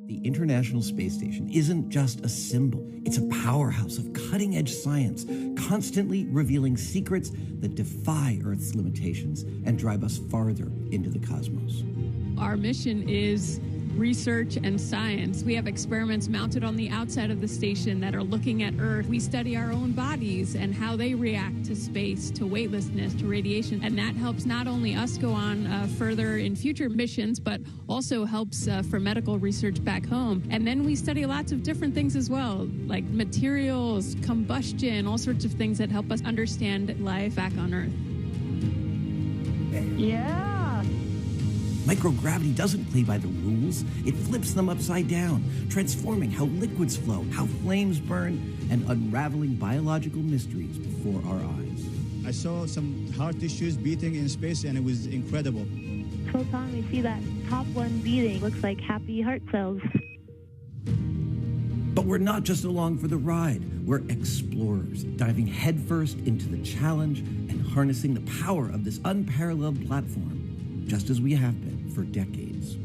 The International Space Station isn't just a symbol. It's a powerhouse of cutting-edge science, constantly revealing secrets that defy Earth's limitations and drive us farther into the cosmos. Our mission is research and science. We have experiments mounted on the outside of the station that are looking at Earth. We study our own bodies and how they react to space, to weightlessness, to radiation. And that helps not only us go on further in future missions, but also helps for medical research back home. And then we study lots of different things as well, like materials, combustion, all sorts of things that help us understand life back on Earth. Yeah. Microgravity doesn't play by the rules. It flips them upside down, transforming how liquids flow, how flames burn, and unraveling biological mysteries before our eyes. I saw some heart tissues beating in space, and it was incredible. So Tom, we see that top one beating. Looks like happy heart cells. But we're not just along for the ride. We're explorers, diving headfirst into the challenge and harnessing the power of this unparalleled platform, just as we have been for decades.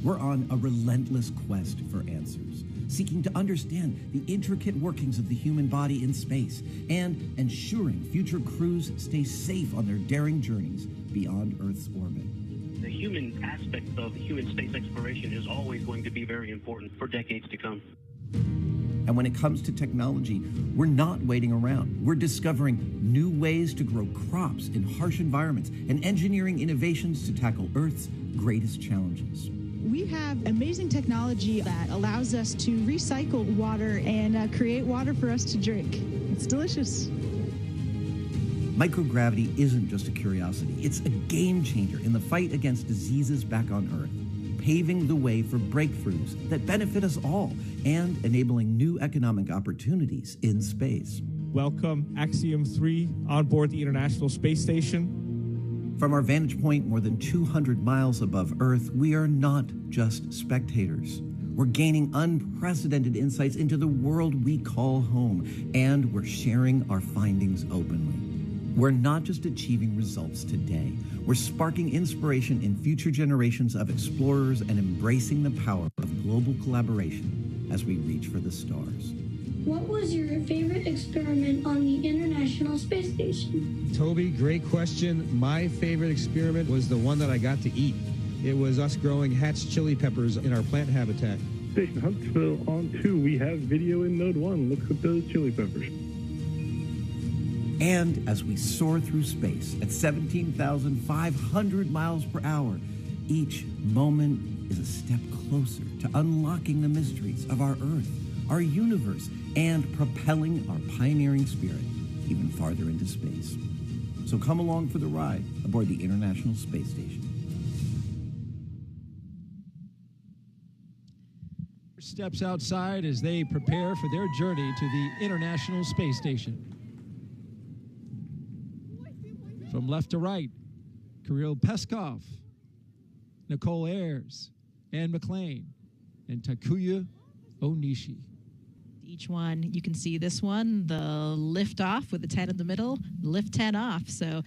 We're on a relentless quest for answers, seeking to understand the intricate workings of the human body in space and ensuring future crews stay safe on their daring journeys beyond Earth's orbit. The human aspect of human space exploration is always going to be very important for decades to come. And when it comes to technology, we're not waiting around. We're discovering new ways to grow crops in harsh environments and engineering innovations to tackle Earth's greatest challenges. We have amazing technology that allows us to recycle water and create water for us to drink. It's delicious. Microgravity isn't just a curiosity. It's a game changer in the fight against diseases back on Earth, paving the way for breakthroughs that benefit us all and enabling new economic opportunities in space. Welcome, Axiom 3, on board the International Space Station. From our vantage point more than 200 miles above Earth, we are not just spectators. We're gaining unprecedented insights into the world we call home, and we're sharing our findings openly. We're not just achieving results today. We're sparking inspiration in future generations of explorers and embracing the power of global collaboration as we reach for the stars. What was your favorite experiment on the International Space Station? Toby, great question. My favorite experiment was the one that I got to eat. It was us growing hatch chili peppers in our plant habitat. Station Huntsville on 2, we have video in Node 1. Look at those chili peppers. And as we soar through space at 17,500 miles per hour, each moment is a step closer to unlocking the mysteries of our Earth, our universe, and propelling our pioneering spirit even farther into space. So come along for the ride aboard the International Space Station. Steps outside as they prepare for their journey to the International Space Station. From left to right, Kirill Peskov, Nicole Ayers, Anne McLean, and Takuya Onishi. Each one, you can see this one, the lift off with the 10 in the middle, lift 10 off. So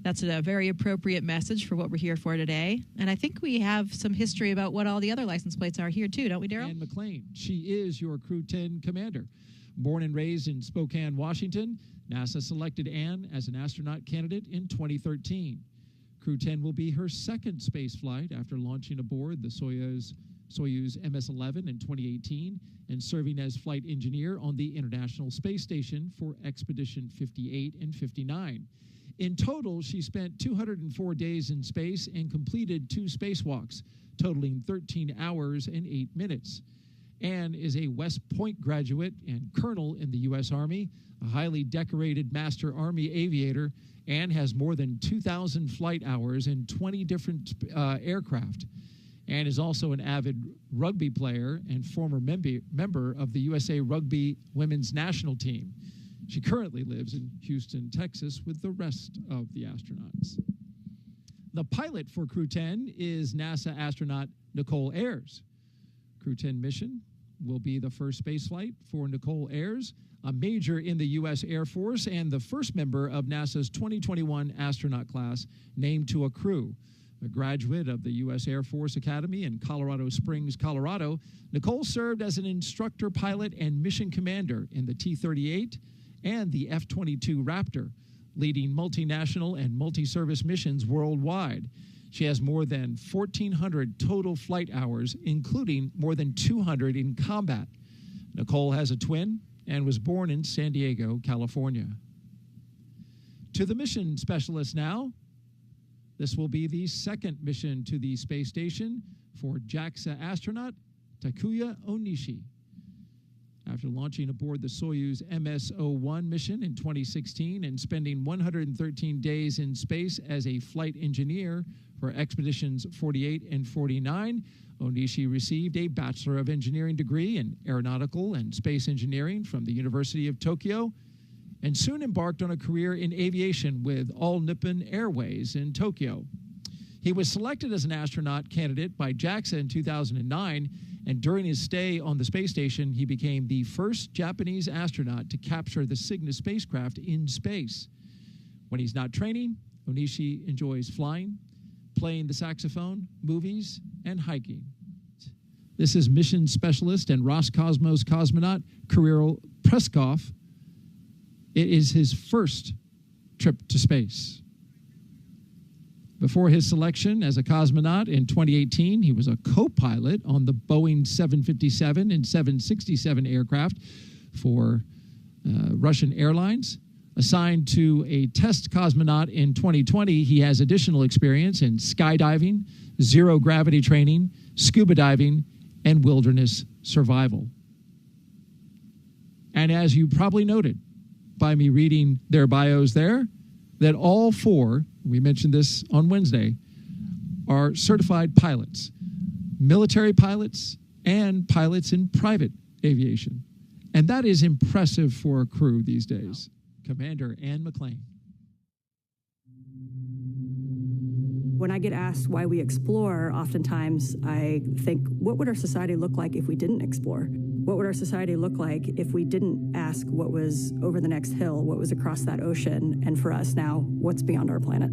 that's a very appropriate message for what we're here for today. And I think we have some history about what all the other license plates are here too, don't we, Daryl? Anne McLean, she is your Crew 10 commander. Born and raised in Spokane, Washington, NASA selected Anne as an astronaut candidate in 2013. Crew 10 will be her second space flight after launching aboard the Soyuz MS-11 in 2018 and serving as flight engineer on the International Space Station for Expedition 58 and 59. In total, she spent 204 days in space and completed 2 spacewalks, totaling 13 hours and 8 minutes. Anne is a West Point graduate and colonel in the U.S. Army, a highly decorated Master Army aviator. Anne has more than 2,000 flight hours in 20 different aircraft. Anne is also an avid rugby player and former member of the USA Rugby women's national team. She currently lives in Houston, Texas, with the rest of the astronauts. The pilot for Crew 10 is NASA astronaut Nicole Ayers. Crew 10 mission will be the first space flight for Nicole Ayers, a major in the U.S. Air Force and the first member of NASA's 2021 astronaut class named to a crew. A graduate of the U.S. Air Force Academy in Colorado Springs, Colorado, Nicole served as an instructor pilot and mission commander in the T-38 and the F-22 Raptor, leading multinational and multi-service missions worldwide. She has more than 1,400 total flight hours, including more than 200 in combat. Nicole has a twin and was born in San Diego, California. To the mission specialist now. This will be the second mission to the space station for JAXA astronaut Takuya Onishi. After launching aboard the Soyuz MS-01 mission in 2016 and spending 113 days in space as a flight engineer for expeditions 48 and 49, Onishi received a Bachelor of Engineering degree in Aeronautical and Space Engineering from the University of Tokyo, and soon embarked on a career in aviation with All Nippon Airways in Tokyo. He was selected as an astronaut candidate by JAXA in 2009, and during his stay on the space station, he became the first Japanese astronaut to capture the Cygnus spacecraft in space. When he's not training, Onishi enjoys flying, playing the saxophone, movies, and hiking. This is mission specialist and Roscosmos cosmonaut Kirill Preskov. It is his first trip to space. Before his selection as a cosmonaut in 2018, he was a co-pilot on the Boeing 757 and 767 aircraft for Russian Airlines. Assigned to a test cosmonaut in 2020, he has additional experience in skydiving, zero-gravity training, scuba diving, and wilderness survival. And as you probably noted by me reading their bios there, that all four, we mentioned this on Wednesday, are certified pilots, military pilots, and pilots in private aviation. And that is impressive for a crew these days. Commander Ann McLean. When I get asked why we explore, oftentimes I think, what would our society look like if we didn't explore? What would our society look like if we didn't ask what was over the next hill, what was across that ocean, and for us now, what's beyond our planet?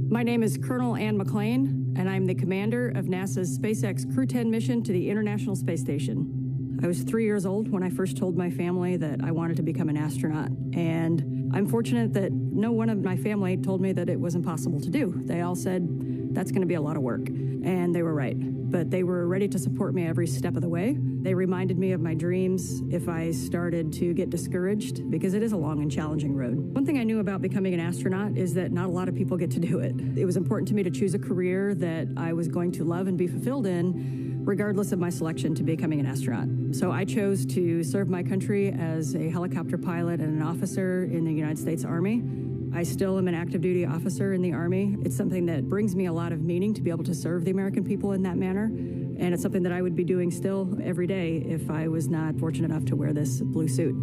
My name is Colonel Ann McLean, and I'm the commander of NASA's SpaceX Crew 10 mission to the International Space Station. I was 3 years old when I first told my family that I wanted to become an astronaut, and I'm fortunate that no one of my family told me that it was impossible to do. They all said, that's going to be a lot of work, and they were right. But they were ready to support me every step of the way. They reminded me of my dreams if I started to get discouraged, because it is a long and challenging road. One thing I knew about becoming an astronaut is that not a lot of people get to do it. It was important to me to choose a career that I was going to love and be fulfilled in, regardless of my selection to becoming an astronaut. So I chose to serve my country as a helicopter pilot and an officer in the United States Army. I still am an active duty officer in the Army. It's something that brings me a lot of meaning to be able to serve the American people in that manner. And it's something that I would be doing still every day if I was not fortunate enough to wear this blue suit.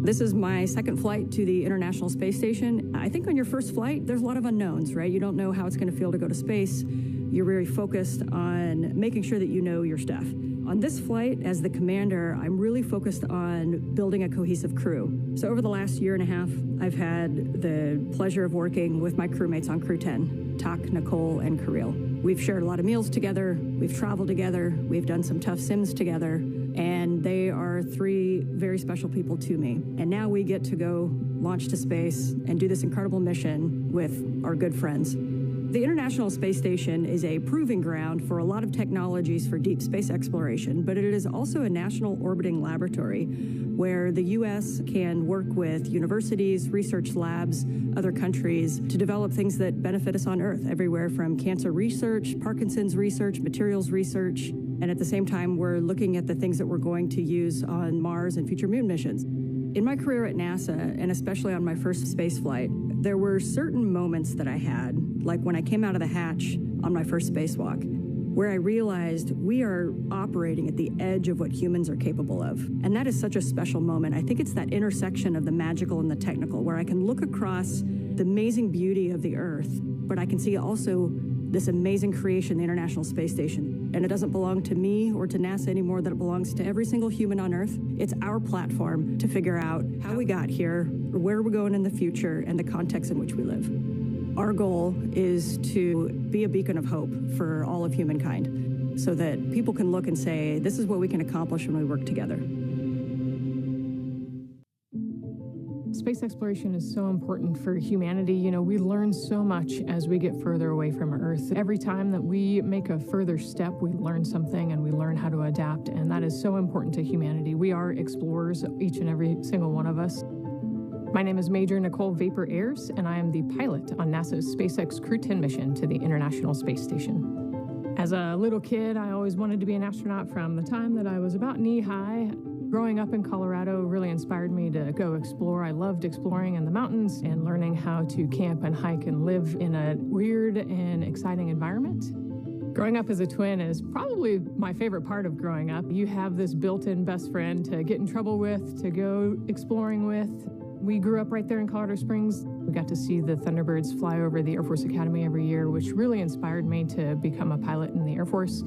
This is my second flight to the International Space Station. I think on your first flight, there's a lot of unknowns, right? You don't know how it's going to feel to go to space. You're very focused on making sure that you know your stuff. On this flight, as the commander, I'm really focused on building a cohesive crew. So over the last year and a half, I've had the pleasure of working with my crewmates on Crew 10, Tak, Nicole, and Kirill. We've shared a lot of meals together, we've traveled together, we've done some tough sims together, and they are three very special people to me. And now we get to go launch to space and do this incredible mission with our good friends. The International Space Station is a proving ground for a lot of technologies for deep space exploration, but it is also a national orbiting laboratory where the U.S. can work with universities, research labs, other countries to develop things that benefit us on Earth, everywhere from cancer research, Parkinson's research, materials research, and at the same time, we're looking at the things that we're going to use on Mars and future moon missions. In my career at NASA, and especially on my first space flight, there were certain moments that I had, like when I came out of the hatch on my first spacewalk, where I realized we are operating at the edge of what humans are capable of. And that is such a special moment. I think it's that intersection of the magical and the technical, where I can look across the amazing beauty of the Earth, but I can see also this amazing creation, the International Space Station. And it doesn't belong to me or to NASA anymore, that it belongs to every single human on Earth. It's our platform to figure out how we got here, where we're going in the future, and the context in which we live. Our goal is to be a beacon of hope for all of humankind so that people can look and say, this is what we can accomplish when we work together. Space exploration is so important for humanity. You know, we learn so much as we get further away from Earth. Every time that we make a further step, we learn something and we learn how to adapt, and that is so important to humanity. We are explorers, each and every single one of us. My name is Major Nicole Vapor Ayers, and I am the pilot on NASA's SpaceX Crew 10 mission to the International Space Station. As a little kid, I always wanted to be an astronaut from the time that I was about knee-high. Growing up in Colorado really inspired me to go explore. I loved exploring in the mountains and learning how to camp and hike and live in a weird and exciting environment. Growing up as a twin is probably my favorite part of growing up. You have this built-in best friend to get in trouble with, to go exploring with. We grew up right there in Colorado Springs. We got to see the Thunderbirds fly over the Air Force Academy every year, which really inspired me to become a pilot in the Air Force.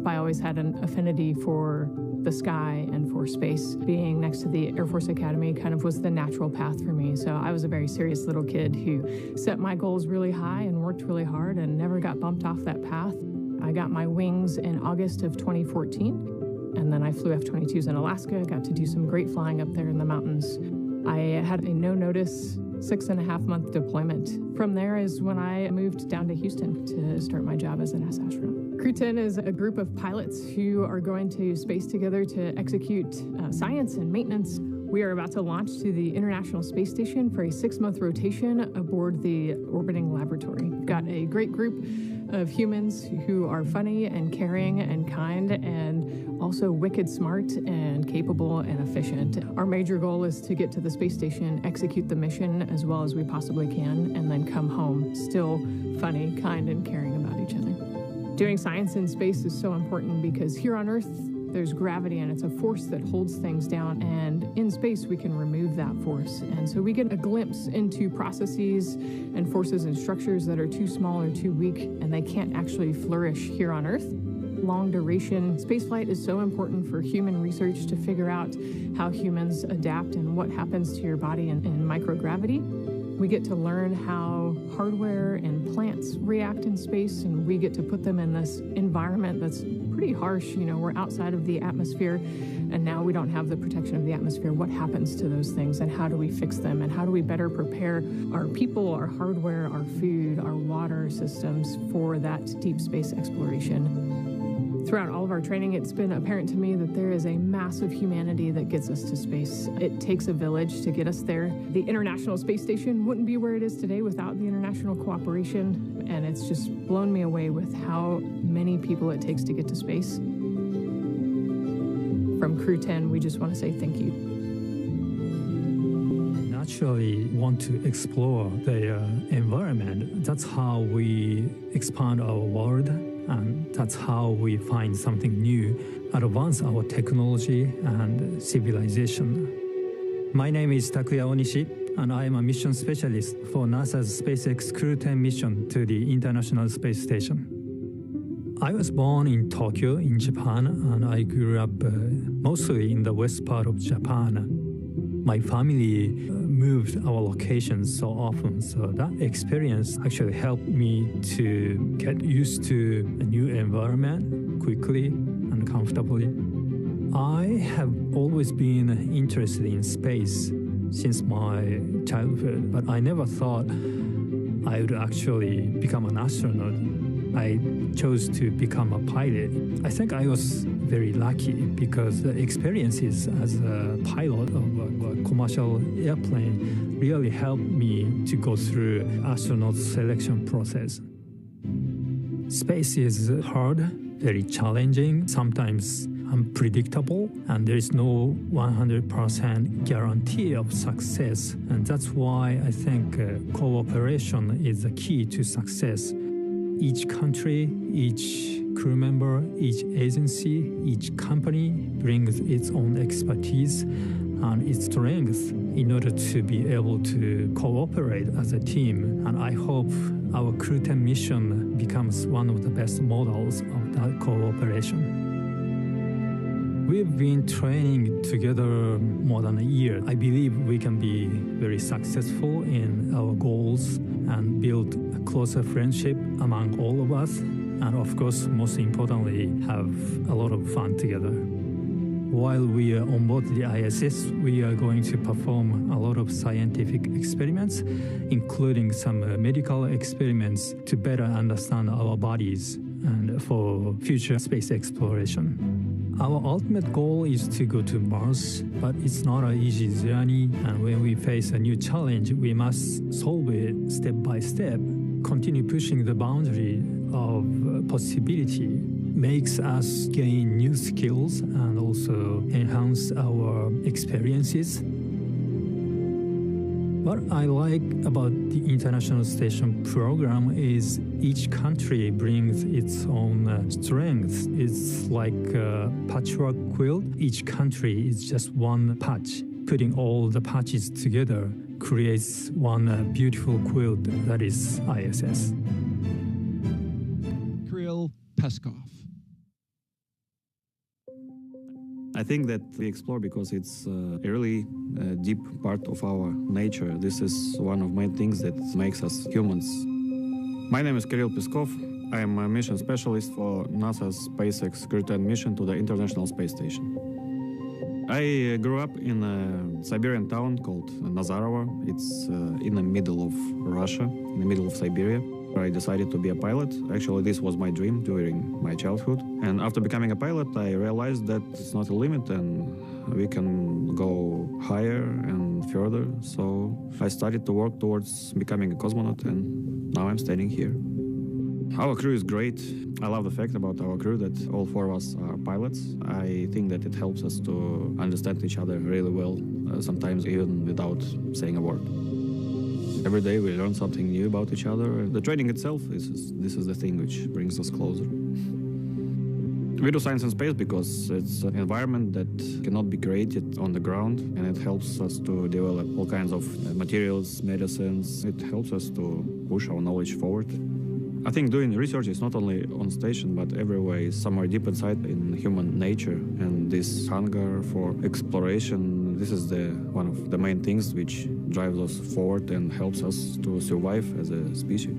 I always had an affinity for the sky and for space. Being next to the Air Force Academy kind of was the natural path for me. So I was a very serious little kid who set my goals really high and worked really hard and never got bumped off that path. I got my wings in August of 2014, and then I flew F-22s in Alaska, got to do some great flying up there in the mountains. I had a no-notice 6.5-month deployment. From there is when I moved down to Houston to start my job as an NASA astronaut. Crew 10 is a group of pilots who are going to space together to execute science and maintenance. We are about to launch to the International Space Station for a 6-month rotation aboard the orbiting laboratory. We've got a great group of humans who are funny and caring and kind and also wicked smart and capable and efficient. Our major goal is to get to the space station, execute the mission as well as we possibly can, and then come home still funny, kind, and caring about each other. Doing science in space is so important because here on Earth, there's gravity and it's a force that holds things down, and in space we can remove that force. And so we get a glimpse into processes and forces and structures that are too small or too weak and they can't actually flourish here on Earth. Long duration spaceflight is so important for human research to figure out how humans adapt and what happens to your body in microgravity. We get to learn how hardware and plants react in space, and we get to put them in this environment that's pretty harsh. You know, we're outside of the atmosphere, and now we don't have the protection of the atmosphere. What happens to those things, and how do we fix them, and how do we better prepare our people, our hardware, our food, our water systems for that deep space exploration? Throughout all of our training, it's been apparent to me that there is a massive humanity that gets us to space. It takes a village to get us there. The International Space Station wouldn't be where it is today without the international cooperation, and it's just blown me away with how many people it takes to get to space. From Crew 10, we just want to say thank you. Naturally want to explore the environment. That's how we expand our world, and that's how we find something new, advance our technology and civilization. My name is Takuya Onishi, and I am a mission specialist for NASA's SpaceX Crew 10 mission to the International Space Station. I was born in Tokyo in Japan, and I grew up mostly in the west part of Japan. My family moved our locations so often, so that experience actually helped me to get used to a new environment quickly and comfortably. I have always been interested in space since my childhood, but I never thought I would actually become an astronaut. I chose to become a pilot. I think I was very lucky because the experiences as a pilot of a commercial airplane really helped me to go through astronaut selection process. Space is hard, very challenging, sometimes unpredictable, and there is no 100% guarantee of success. And that's why I think cooperation is the key to success. Each country, each crew member, each agency, each company brings its own expertise and its strengths in order to be able to cooperate as a team. And I hope our Crew 10 mission becomes one of the best models of that cooperation. We've been training together more than a year. I believe we can be very successful in our goals and build a closer friendship among all of us, and of course, most importantly, have a lot of fun together. While we are on board the ISS, we are going to perform a lot of scientific experiments, including some medical experiments to better understand our bodies and for future space exploration. Our ultimate goal is to go to Mars, but it's not an easy journey, and when we face a new challenge, we must solve it step by step. Continue pushing the boundary of possibility makes us gain new skills and also enhance our experiences. What I like about the International Station program is each country brings its own strengths. It's like a patchwork quilt. Each country is just one patch. Putting all the patches together creates one beautiful quilt that is ISS. Kirill Peskov. I think that we explore because it's a really deep part of our nature. This is one of my things that makes us humans. My name is Kirill Peskov. I am a mission specialist for NASA's SpaceX Crew 10 mission to the International Space Station. I grew up in a Siberian town called Nazarovo. It's in the middle of Russia, in the middle of Siberia. I decided to be a pilot. Actually, this was my dream during my childhood. And after becoming a pilot, I realized that it's not a limit and we can go higher and further. So I started to work towards becoming a cosmonaut, and now I'm standing here. Our crew is great. I love the fact about our crew that all four of us are pilots. I think that it helps us to understand each other really well, sometimes even without saying a word. Every day we learn something new about each other. The training itself, this is the thing which brings us closer. We do science in space because it's an environment that cannot be created on the ground, and it helps us to develop all kinds of materials, medicines. It helps us to push our knowledge forward. I think doing research is not only on station, but everywhere is somewhere deep inside in human nature. And this hunger for exploration, this is one of the main things which drives us forward and helps us to survive as a species.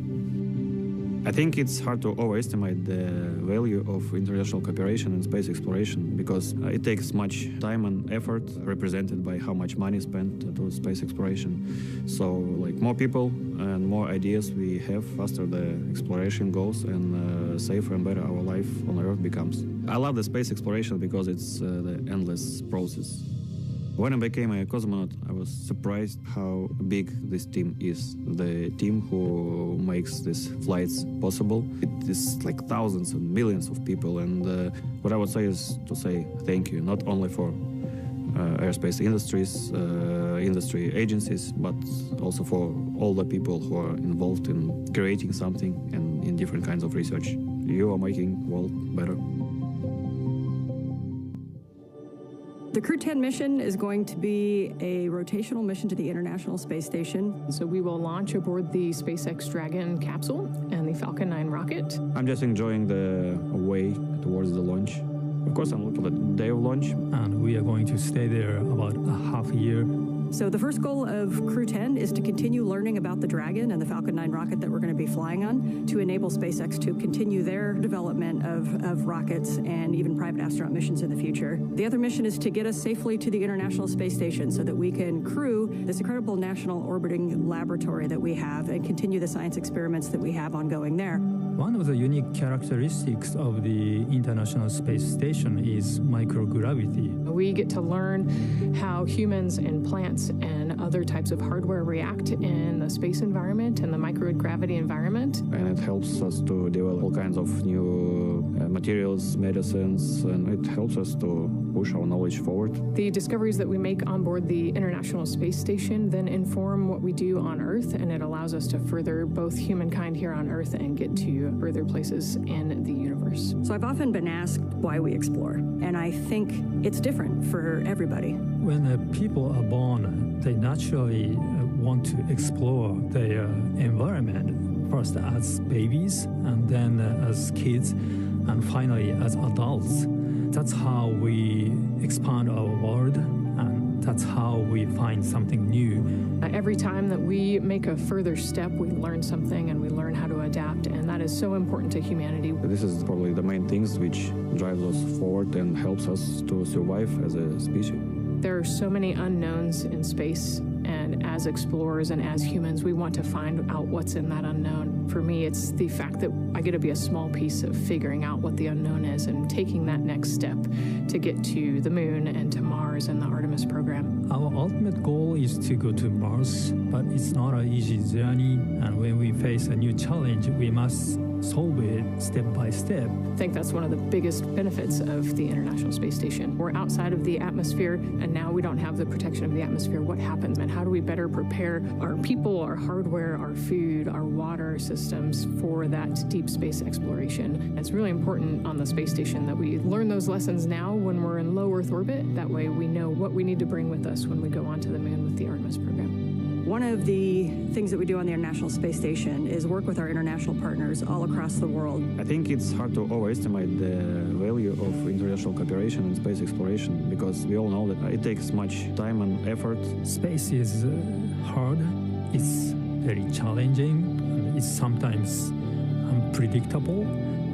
I think it's hard to overestimate the value of international cooperation in space exploration because it takes much time and effort represented by how much money spent to space exploration. So like more people and more ideas we have, faster the exploration goes and safer and better our life on Earth becomes. I love the space exploration because it's the endless process. When I became a cosmonaut, I was surprised how big this team is. The team who makes these flights possible. It is like thousands and millions of people, and what I would say is to say thank you, not only for aerospace industry agencies, but also for all the people who are involved in creating something and in different kinds of research. You are making the world better. The Crew 10 mission is going to be a rotational mission to the International Space Station. So we will launch aboard the SpaceX Dragon capsule and the Falcon 9 rocket. I'm just enjoying the way towards the launch. Of course, I'm looking for the day of launch. And we are going to stay there about a half a year. So the first goal of Crew 10 is to continue learning about the Dragon and the Falcon 9 rocket that we're going to be flying on to enable SpaceX to continue their development of rockets and even private astronaut missions in the future. The other mission is to get us safely to the International Space Station so that we can crew this incredible national orbiting laboratory that we have and continue the science experiments that we have ongoing there. One of the unique characteristics of the International Space Station is microgravity. We get to learn how humans and plants and other types of hardware react in the space environment and the microgravity environment. And it helps us to develop all kinds of new materials, medicines, and it helps us to push our knowledge forward. The discoveries that we make on board the International Space Station then inform what we do on Earth, and it allows us to further both humankind here on Earth and get to further places in the universe. So I've often been asked why we explore, and I think it's different for everybody. When people are born, they naturally want to explore their environment, first as babies, and then as kids, and finally as adults. That's how we expand our world, and that's how we find something new. Every time that we make a further step, we learn something and we learn how to adapt, and that is so important to humanity. This is probably the main things which drives us forward and helps us to survive as a species. There are so many unknowns in space, and as explorers and as humans, we want to find out what's in that unknown. For me, it's the fact that I get to be a small piece of figuring out what the unknown is and taking that next step to get to the moon and to Mars and the Artemis program. Our ultimate goal is to go to Mars, but it's not an easy journey, and when we face a new challenge, we must solve it step by step. I think that's one of the biggest benefits of the International Space Station. We're outside of the atmosphere, and now we don't have the protection of the atmosphere. What happens, and how do we better prepare our people, our hardware, our food, our water systems for that deep space exploration? It's really important on the space station that we learn those lessons now when we're in low Earth orbit. That way we know what we need to bring with us when we go onto the moon with the Artemis program. One of the things that we do on the International Space Station is work with our international partners all across the world. I think it's hard to overestimate the value of international cooperation in space exploration, because we all know that it takes much time and effort. Space is hard, it's very challenging, it's sometimes unpredictable,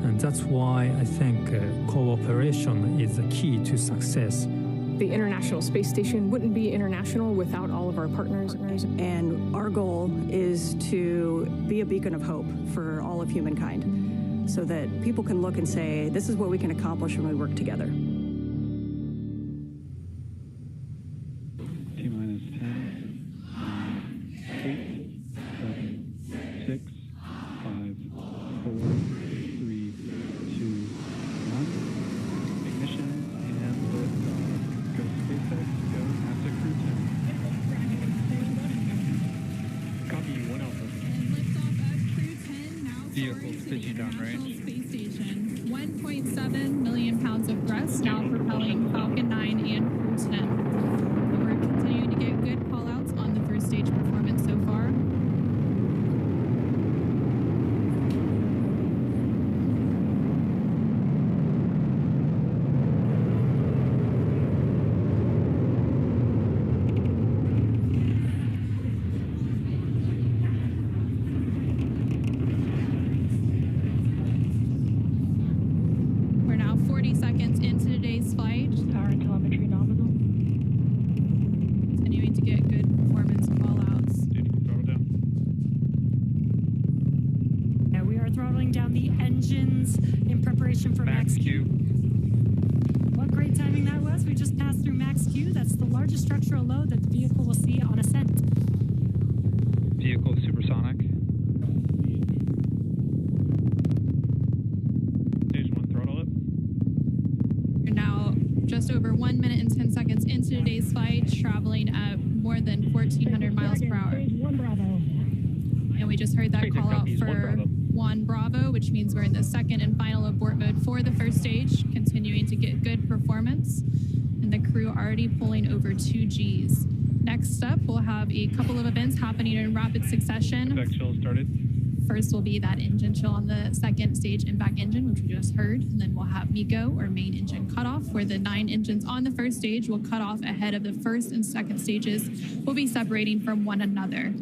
and that's why I think cooperation is the key to success. The International Space Station wouldn't be international without all of our partners. And our goal is to be a beacon of hope for all of humankind, so that people can look and say, this is what we can accomplish when we work together. T-minus 10, 8, 7, 6, 5, 4, 3, 2, 1. Ignition and liftoff. Go SpaceX, go NASA Crew 10. Copy 1 Alpha. And liftoff of Crew 10 now Vehicle stitching down range. Space Station. 1.7 million pounds of thrust now propelling Falcon 9 and Crew 10. And we're continuing to get good call-outs on the first stage performance so far. We're now 40 seconds into today's flight. Power and telemetry nominal. Continuing to get good performance call-outs. Throttle down. Yeah, we are throttling down the engines in preparation for Max Q. What great timing that was. We just passed through Max Q. That's the largest structural load that the vehicle will see on ascent. Vehicle supersonic. Stage 1, throttle up. We're now just over 1 minute and 10 seconds into today's flight, traveling at more than 1,400 miles per hour. Stage 1 Bravo. And we just heard that Stage call out copies, 1 for Bravo. 1 Bravo, which means we're in the second and final abort mode for the first stage, continuing to get good performance. And the crew already pulling over 2 Gs. Next up, we'll have a couple of events happening in rapid succession. Back chill started. First will be that engine chill on the second stage impact engine, which we just heard. And then we'll have MECO, or main engine cutoff, where the 9 engines on the first stage will cut off ahead of the first and second stages, will be separating from one another.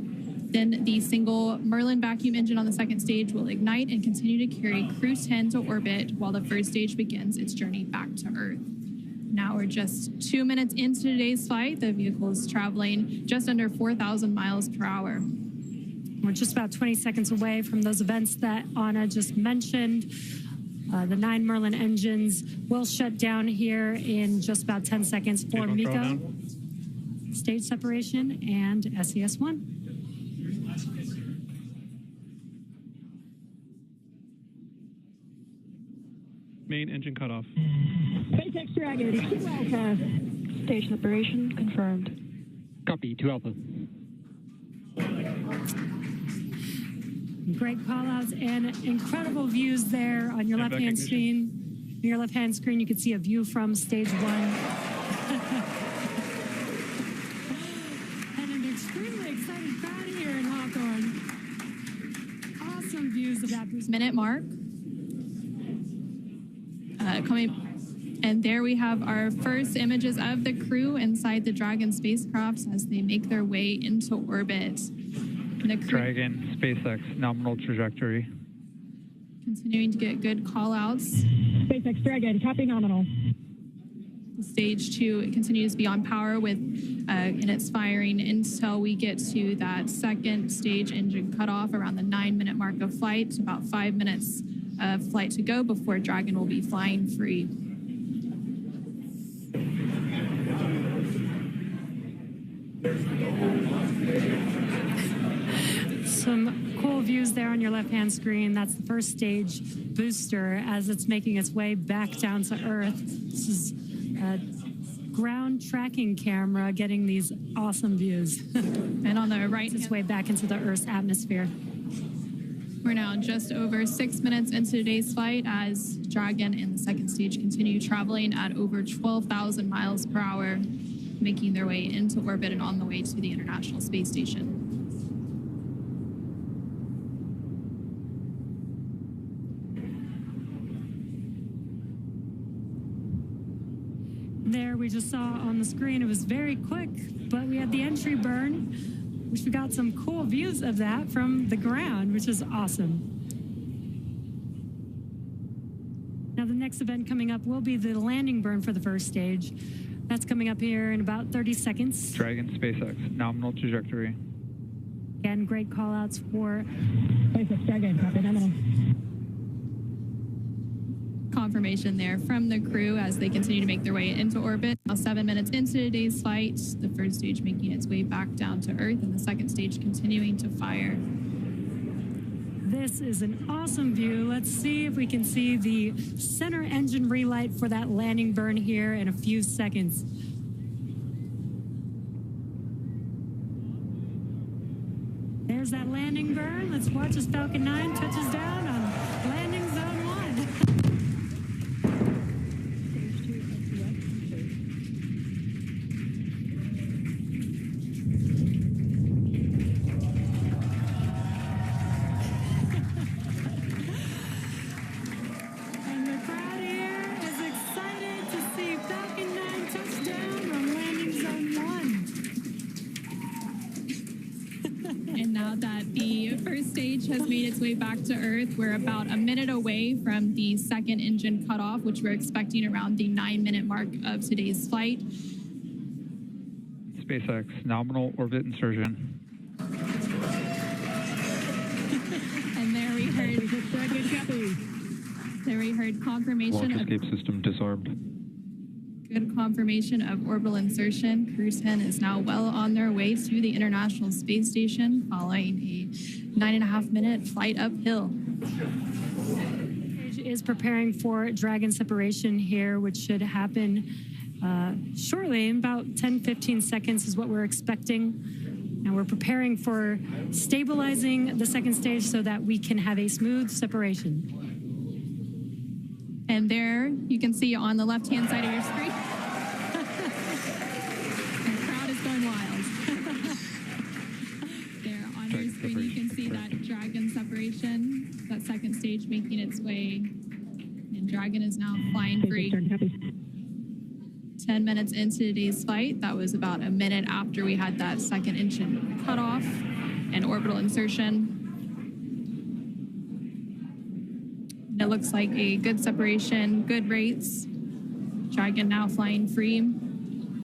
Then the single Merlin vacuum engine on the second stage will ignite and continue to carry Crew 10 to orbit while the first stage begins its journey back to Earth. Now we're just 2 minutes into today's flight. The vehicle is traveling just under 4,000 miles per hour. We're just about 20 seconds away from those events that Anna just mentioned. The 9 Merlin engines will shut down here in just about 10 seconds for MECO, stage separation, and SES-1. Main engine cutoff. SpaceX Dragon, 2 Alpha. Stage separation confirmed. Copy, 2 Alpha. Great call-outs and incredible views there on your left-hand screen. On your left-hand screen, you can see a view from stage 1. And an extremely excited crowd here in Hawthorne. Awesome views of that boost. Minute mark. Coming And there we have our first images of the crew inside the Dragon spacecraft as they make their way into orbit. Dragon, SpaceX, nominal trajectory. Continuing to get good call-outs. SpaceX Dragon, copy nominal. Stage 2 continues to be on power with in its firing until we get to that second stage engine cutoff around the 9-minute mark of flight. About 5 minutes of flight to go before Dragon will be flying free. Some cool views there on your left-hand screen. That's the first stage booster as it's making its way back down to Earth. This is a ground tracking camera getting these awesome views. And on the right, its way back into the Earth's atmosphere. We're now just over 6 minutes into today's flight as Dragon and the second stage continue traveling at over 12,000 miles per hour, making their way into orbit and on the way to the International Space Station. There we just saw on the screen, it was very quick, but we had the entry burn, which we got some cool views of that from the ground, which is awesome. Now the next event coming up will be the landing burn for the first stage. That's coming up here in about 30 seconds. Dragon, SpaceX, nominal trajectory. Again, great call outs for SpaceX Dragon, copy nominal. Confirmation there from the crew as they continue to make their way into orbit. Now 7 minutes into today's flight, the first stage making its way back down to Earth and the second stage continuing to fire. This is an awesome view. Let's see if we can see the center engine relight for that landing burn here in a few seconds. There's that landing burn. Let's watch as Falcon 9 touches down on landing zone 1. Has made its way back to Earth. We're about a minute away from the second engine cutoff, which we're expecting around the 9-minute mark of today's flight. SpaceX, nominal orbit insertion. And there we heard confirmation Launch escape system disarmed. Good confirmation of orbital insertion. Crew 10 is now well on their way to the International Space Station following a 9.5-minute flight uphill. Is preparing for Dragon separation here, which should happen shortly. In about 10-15 seconds is what we're expecting. And we're preparing for stabilizing the second stage so that we can have a smooth separation. And there you can see on the left-hand side of your screen, the crowd is going wild. There on your screen you can see that Dragon separation, that second stage making its way, and Dragon is now flying free. 10 minutes into today's flight, that was about a minute after we had that second engine cutoff and orbital insertion. And it looks like a good separation, good rates. Dragon now flying free.